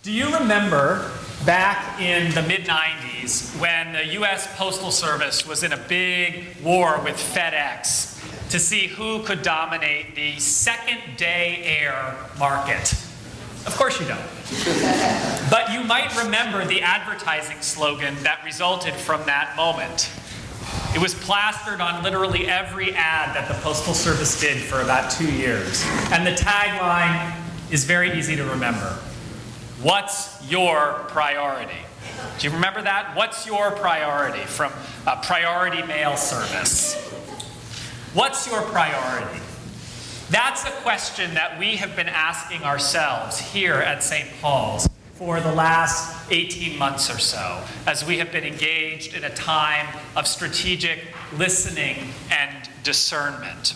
Do you remember back in the mid-90s when the U.S. Postal Service was in a big war with FedEx to see who could dominate the second-day air market? Of course you don't. But you might remember the advertising slogan that resulted from that moment. It was plastered on literally every ad that the Postal Service did for about 2 years. And the tagline is very easy to remember. What's your priority? Do you remember that? What's your priority from a Priority Mail Service? What's your priority? That's a question that we have been asking ourselves here at St. Paul's for the last 18 months or so, as we have been engaged in a time of strategic listening and discernment.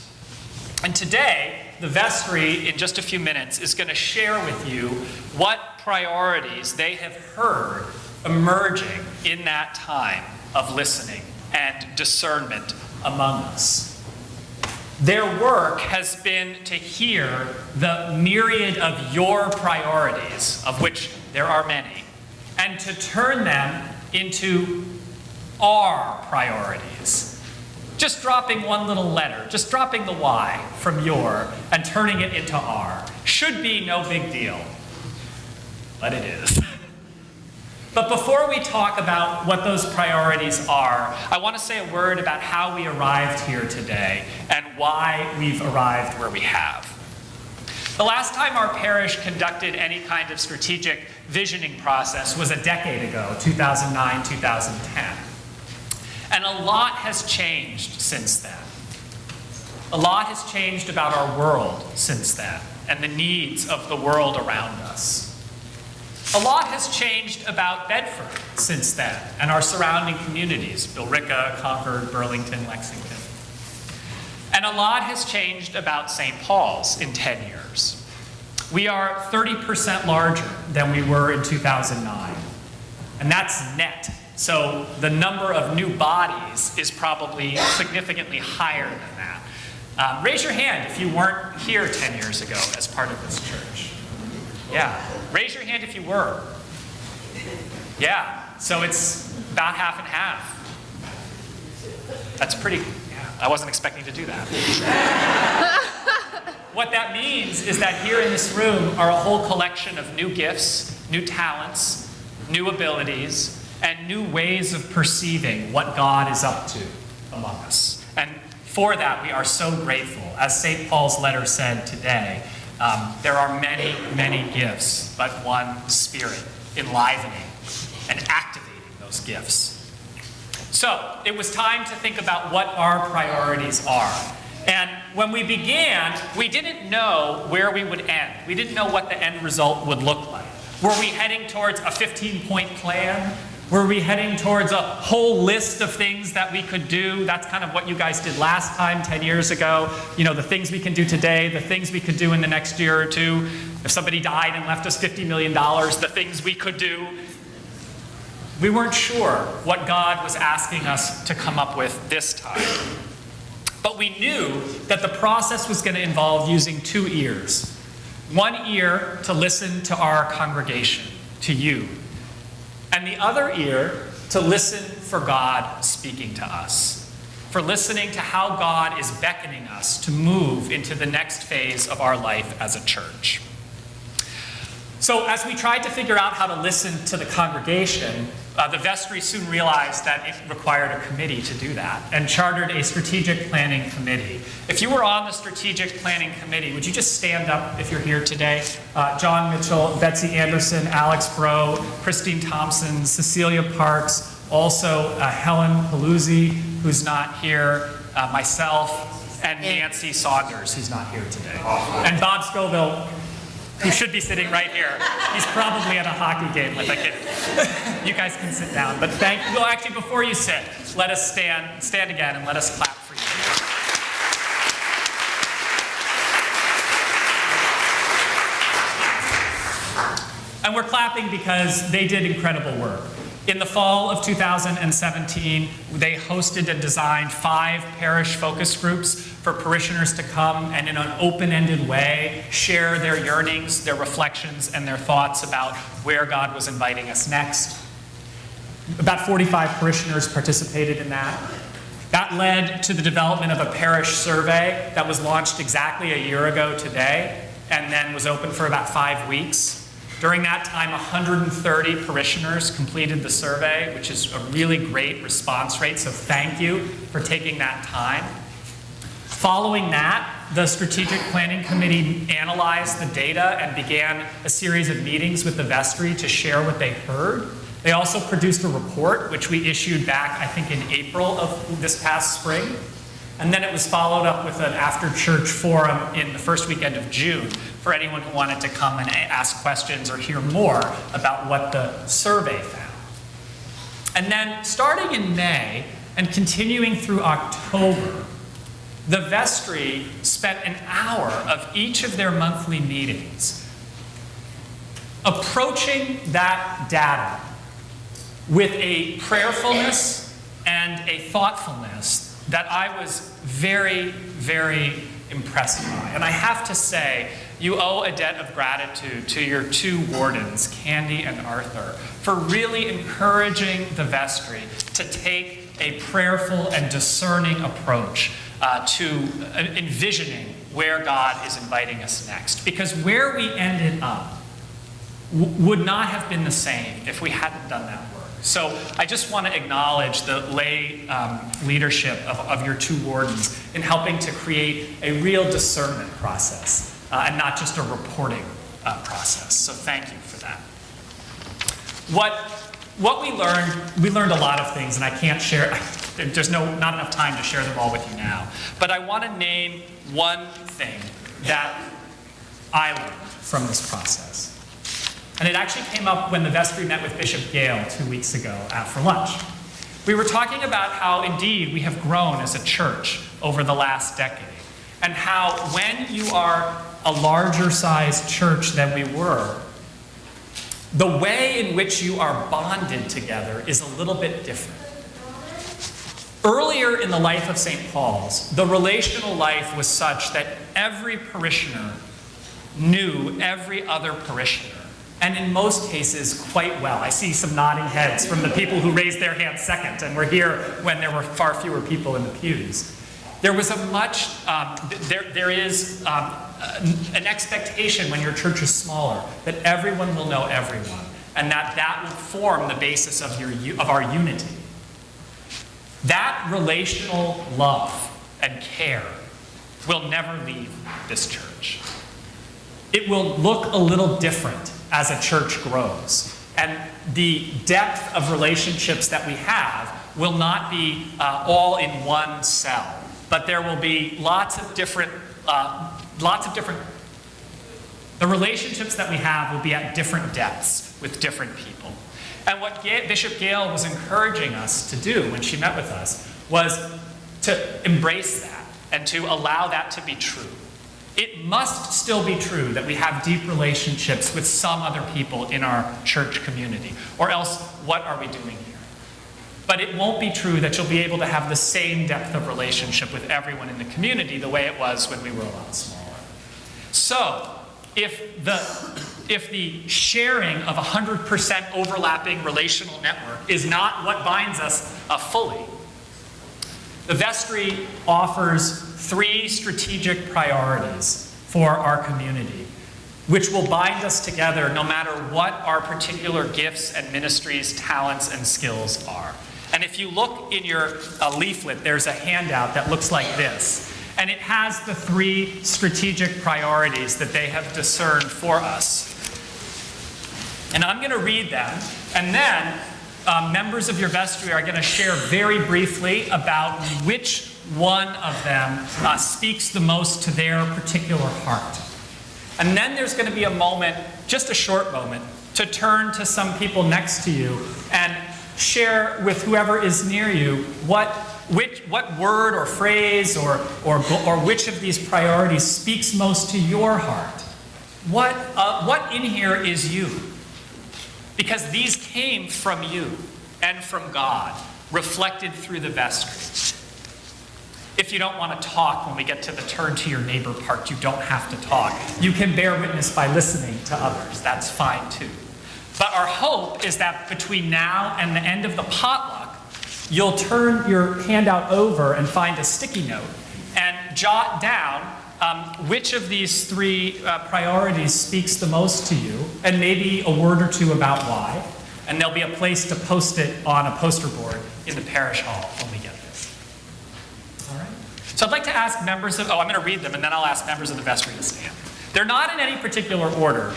And today, the vestry, in just a few minutes, is going to share with you what priorities they have heard emerging in that time of listening and discernment among us. Their work has been to hear the myriad of your priorities, of which there are many, and to turn them into our priorities. Just dropping one little letter, just dropping the Y from your and turning it into our should be no big deal, but it is. But before we talk about what those priorities are, I want to say a word about how we arrived here today and why we've arrived where we have. The last time our parish conducted any kind of strategic visioning process was a decade ago, 2009, 2010. And a lot has changed since then. A lot has changed about our world since then and the needs of the world around us. A lot has changed about Bedford since then and our surrounding communities, Billerica, Concord, Burlington, Lexington. And a lot has changed about St. Paul's in 10 years. We are 30% larger than we were in 2009, and that's net. So the number of new bodies is probably significantly higher than that. Raise your hand if you weren't here 10 years ago as part of this church. Yeah, raise your hand if you were. Yeah, so it's about half and half. That's pretty, yeah, I wasn't expecting to do that. What that means is that here in this room are a whole collection of new gifts, new talents, new abilities, and new ways of perceiving what God is up to among us. And for that, we are so grateful. As St. Paul's letter said today, there are many, many gifts, but one Spirit enlivening and activating those gifts. So it was time to think about what our priorities are. And when we began, we didn't know where we would end. We didn't know what the end result would look like. Were we heading towards a 15-point plan? Were we heading towards a whole list of things that we could do? That's kind of what you guys did last time, 10 years ago. You know, the things we can do today, the things we could do in the next year or two. If somebody died and left us $50 million, the things we could do. We weren't sure what God was asking us to come up with this time. But we knew that the process was going to involve using two ears. One ear to listen to our congregation, to you. And the other ear to listen for God speaking to us. For listening to how God is beckoning us to move into the next phase of our life as a church. So as we tried to figure out how to listen to the congregation, the vestry soon realized that it required a committee to do that and chartered a strategic planning committee. If you were on the strategic planning committee, would you just stand up if you're here today? John Mitchell, Betsy Anderson, Alex Bro, Christine Thompson, Cecilia Parks, also Helen Paluzzi, who's not here, myself, and Nancy Saunders, who's not here today. And Bob Scoville, who should be sitting right here. He's probably at a hockey game with a kid. You guys can sit down. But well, actually, before you sit, let us stand again and let us clap for you. And we're clapping because they did incredible work. In the fall of 2017, they hosted and designed 5 parish focus groups for parishioners to come and in an open-ended way share their yearnings, their reflections, and their thoughts about where God was inviting us next. About 45 parishioners participated in that. That led to the development of a parish survey that was launched exactly a year ago today and then was open for about 5 weeks. During that time, 130 parishioners completed the survey, which is a really great response rate, so thank you for taking that time. Following that, the Strategic Planning Committee analyzed the data and began a series of meetings with the vestry to share what they heard. They also produced a report, which we issued back, I think, in April of this past spring. And then it was followed up with an after-church forum in the first weekend of June for anyone who wanted to come and ask questions or hear more about what the survey found. And then starting in May and continuing through October, the vestry spent an hour of each of their monthly meetings approaching that data with a prayerfulness and a thoughtfulness that I was very, very impressed by. And I have to say, you owe a debt of gratitude to your 2 wardens, Candy and Arthur, for really encouraging the vestry to take a prayerful and discerning approach to envisioning where God is inviting us next. Because where we ended up would not have been the same if we hadn't done that work. So I just want to acknowledge the lay leadership of your 2 wardens in helping to create a real discernment process and not just a reporting process. So thank you for that. What we learned a lot of things, and I can't share, there's not enough time to share them all with you now. But I want to name one thing that I learned from this process. And it actually came up when the vestry met with Bishop Gale 2 weeks ago for lunch. We were talking about how indeed we have grown as a church over the last decade, and how when you are a larger sized church than we were, the way in which you are bonded together is a little bit different. Earlier in the life of St. Paul's, the relational life was such that every parishioner knew every other parishioner, and in most cases quite well. I see some nodding heads from the people who raised their hands second and were here when there were far fewer people in the pews. There was there is an expectation when your church is smaller that everyone will know everyone, and that will form the basis of our unity. That relational love and care will never leave this church. It will look a little different as a church grows. And the depth of relationships that we have will not be all in one cell, but there will be lots of different, the relationships that we have will be at different depths with different people. And what Bishop Gale was encouraging us to do when she met with us was to embrace that and to allow that to be true. It must still be true that we have deep relationships with some other people in our church community, or else what are we doing here? But it won't be true that you'll be able to have the same depth of relationship with everyone in the community the way it was when we were a lot smaller. So, if the sharing of 100% overlapping relational network is not what binds us fully, the vestry offers 3 strategic priorities for our community, which will bind us together no matter what our particular gifts and ministries, talents, and skills are. And if you look in your leaflet, there's a handout that looks like this. And it has the 3 strategic priorities that they have discerned for us. And I'm going to read them, and then members of your vestry are going to share very briefly about which one of them speaks the most to their particular heart. And then there's going to be a moment, just a short moment, to turn to some people next to you and share with whoever is near you what word or phrase or which of these priorities speaks most to your heart. What in here is you? Because these came from you. and from God, reflected through the vestry. If you don't want to talk when we get to the turn to your neighbor part, you don't have to talk. You can bear witness by listening to others. That's fine too. But our hope is that between now and the end of the potluck, you'll turn your handout over and find a sticky note and jot down which of these three priorities speaks the most to you, and maybe a word or two about why. And there'll be a place to post it on a poster board in the parish hall when we get there. All right? So I'd like to ask members of, I'm going to read them, and then I'll ask members of the vestry to stand. They're not in any particular order,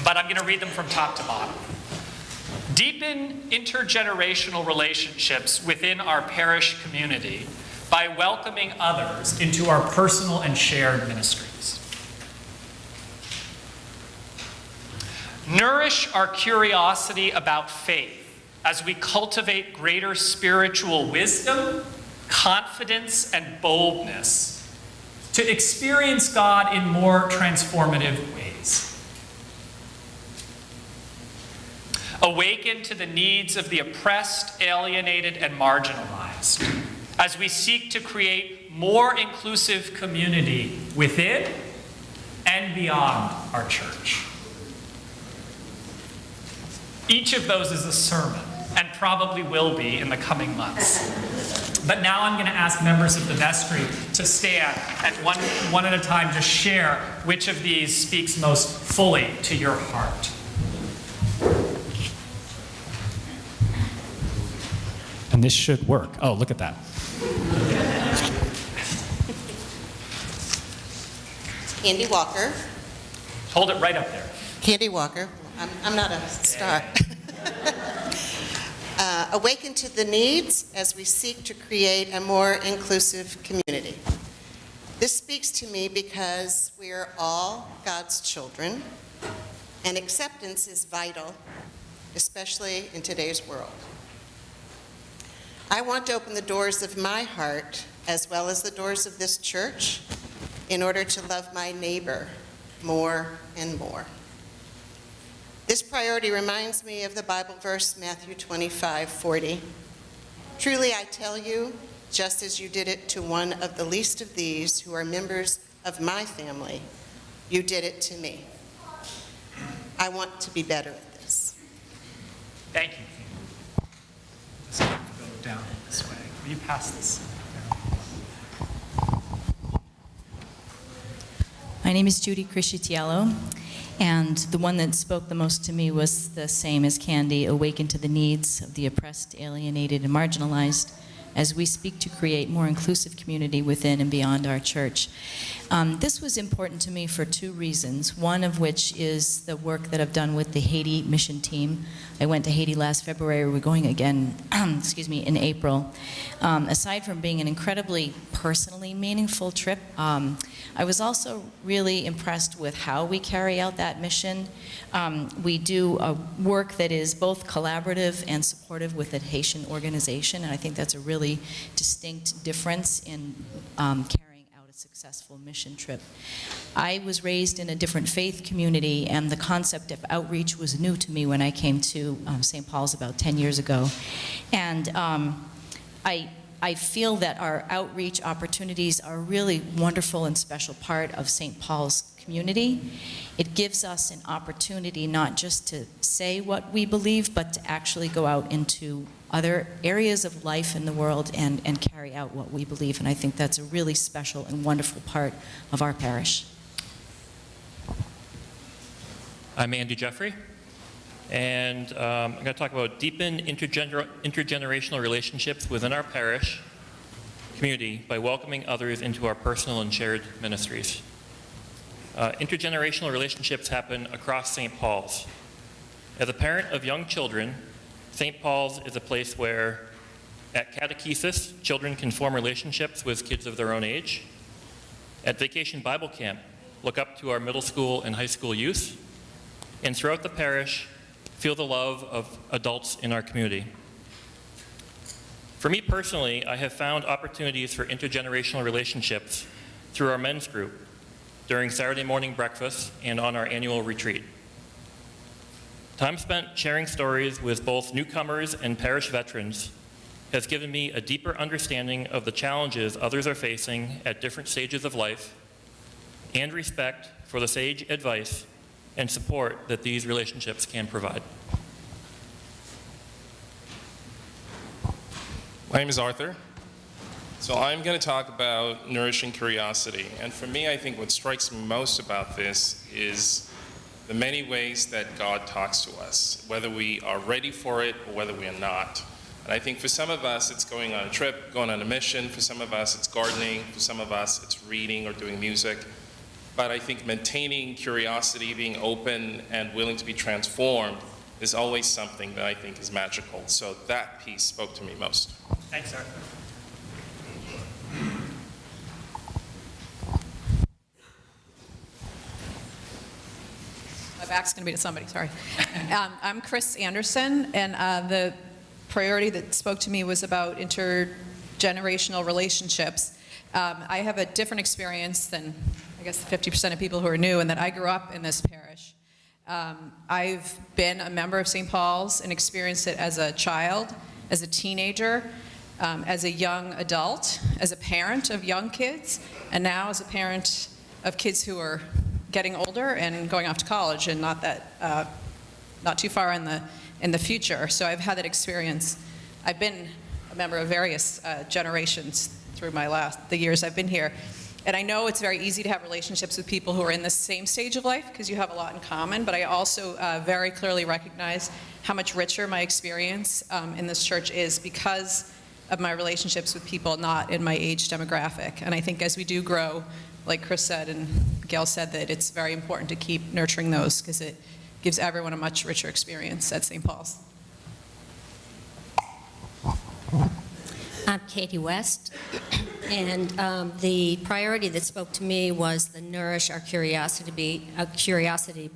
but I'm going to read them from top to bottom. Deepen intergenerational relationships within our parish community by welcoming others into our personal and shared ministries. Nourish our curiosity about faith as we cultivate greater spiritual wisdom, confidence, and boldness to experience God in more transformative ways. Awaken to the needs of the oppressed, alienated, and marginalized as we seek to create more inclusive community within and beyond our church. Each of those is a sermon, and probably will be in the coming months. But now I'm going to ask members of the vestry to stand and one at a time just share which of these speaks most fully to your heart. And this should work. Oh, look at that. Candy Walker. Hold it right up there. Candy Walker. I'm not a star. Awaken to the needs as we seek to create a more inclusive community. This speaks to me because we are all God's children, and acceptance is vital, especially in today's world. I want to open the doors of my heart, as well as the doors of this church, in order to love my neighbor more and more. This priority reminds me of the Bible verse, Matthew 25:40. Truly I tell you, just as you did it to one of the least of these who are members of my family, you did it to me. I want to be better at this. Thank you. This will have to go down this way. Will you pass this down? My name is Judy Criscitiello, and the one that spoke the most to me was the same as Candy: awaken to the needs of the oppressed, alienated, and marginalized as we seek to create more inclusive community within and beyond our church. This was important to me for two reasons, one of which is the work that I've done with the Haiti mission team. I went to Haiti last February. We're going again in April. Aside from being an incredibly personally meaningful trip, I was also really impressed with how we carry out that mission. We do a work that is both collaborative and supportive with a Haitian organization, and I think that's a really distinct difference in carrying out a successful mission trip. I was raised in a different faith community, and the concept of outreach was new to me when I came to St. Paul's about 10 years ago. And I feel that our outreach opportunities are a really wonderful and special part of St. Paul's community. It gives us an opportunity not just to say what we believe, but to actually go out into other areas of life in the world and carry out what we believe. And I think that's a really special and wonderful part of our parish. I'm Andy Jeffrey, and I'm going to talk about deepen intergenerational relationships within our parish community by welcoming others into our personal and shared ministries. Intergenerational relationships happen across St. Paul's. As a parent of young children, St. Paul's is a place where, at catechesis, children can form relationships with kids of their own age. At Vacation Bible Camp, look up to our middle school and high school youth. And throughout the parish, feel the love of adults in our community. For me personally, I have found opportunities for intergenerational relationships through our men's group, during Saturday morning breakfast, and on our annual retreat. Time spent sharing stories with both newcomers and parish veterans has given me a deeper understanding of the challenges others are facing at different stages of life and respect for the sage advice and support that these relationships can provide. My name is Arthur. So I'm going to talk about nourishing curiosity. And for me, I think what strikes me most about this is the many ways that God talks to us, whether we are ready for it or whether we are not. And I think for some of us, it's going on a trip, going on a mission. For some of us, it's gardening. For some of us, it's reading or doing music. But I think maintaining curiosity, being open and willing to be transformed is always something that I think is magical. So that piece spoke to me most. Thanks, Arthur. My back's going to be to somebody, sorry. I'm Chris Anderson, and the priority that spoke to me was about intergenerational relationships. I have a different experience than, I guess, 50% of people who are new, and that I grew up in this parish. I've been a member of St. Paul's and experienced it as a child, as a teenager, as a young adult, as a parent of young kids, and now as a parent of kids who are getting older and going off to college, and not too far in the future. So I've had that experience. I've been a member of various generations through the years I've been here. And I know it's very easy to have relationships with people who are in the same stage of life because you have a lot in common, but I also very clearly recognize how much richer my experience in this church is because of my relationships with people not in my age demographic. And I think as we do grow, like Chris said and Gail said, that it's very important to keep nurturing those because it gives everyone a much richer experience at St. Paul's. I'm Katie West, and the priority that spoke to me was the nourish our curiosity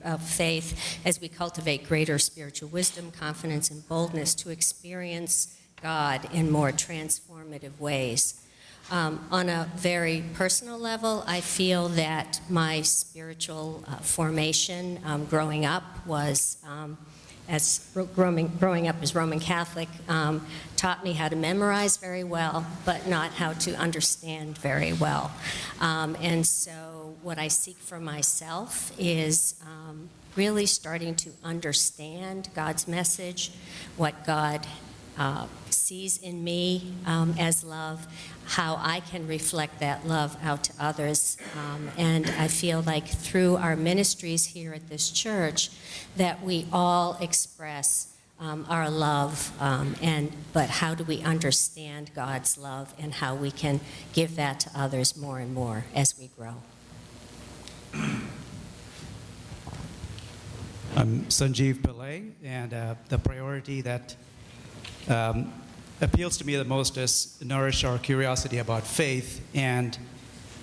of faith as we cultivate greater spiritual wisdom, confidence, and boldness to experience God in more transformative ways. On a very personal level, I feel that my spiritual formation growing up was growing up as Roman Catholic taught me how to memorize very well, but not how to understand very well. And so what I seek for myself is really starting to understand God's message, what God sees in me as love, how I can reflect that love out to others. And I feel like through our ministries here at this church that we all express our love, but how do we understand God's love and how we can give that to others more and more as we grow. I'm Sanjeev Pillai, and the priority that appeals to me the most is nourish our curiosity about faith. And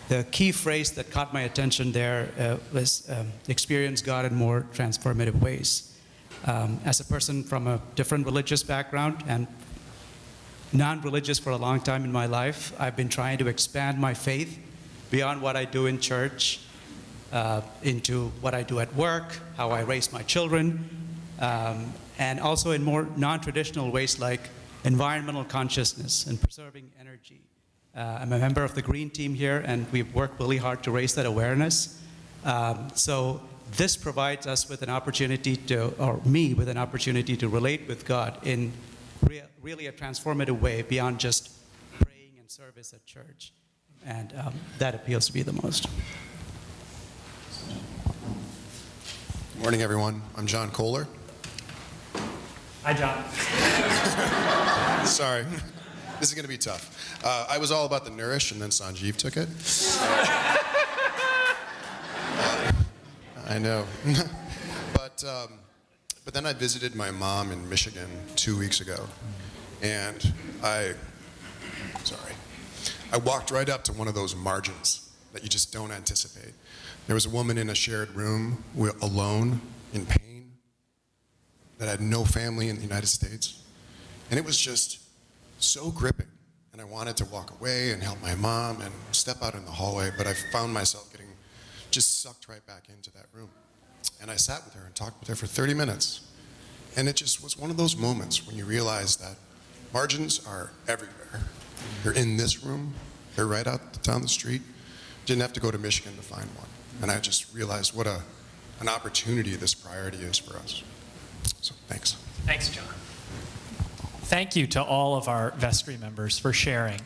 the key phrase that caught my attention there was experience God in more transformative ways. As a person from a different religious background and non-religious for a long time in my life, I've been trying to expand my faith beyond what I do in church into what I do at work, how I raise my children, and also in more non-traditional ways like environmental consciousness and preserving energy. I'm a member of the Green Team here, and we've worked really hard to raise that awareness. So this provides us with an opportunity or me with an opportunity to relate with God in really a transformative way beyond just praying and service at church. And that appeals to me the most. Good morning, everyone. I'm John Kohler. Hi, John. Sorry, this is going to be tough. I was all about the nourish, and then Sanjeev took it. I know. But then I visited my mom in Michigan 2 weeks ago, and I walked right up to one of those margins that you just don't anticipate. There was a woman in a shared room alone, in pain, that had no family in the United States. And it was just so gripping. And I wanted to walk away and help my mom and step out in the hallway, but I found myself getting just sucked right back into that room. And I sat with her and talked with her for 30 minutes. And it just was one of those moments when you realize that margins are everywhere. They're in this room. They're right out down the street. Didn't have to go to Michigan to find one. And I just realized what an opportunity this priority is for us. So thanks. Thanks, John. Thank you to all of our vestry members for sharing.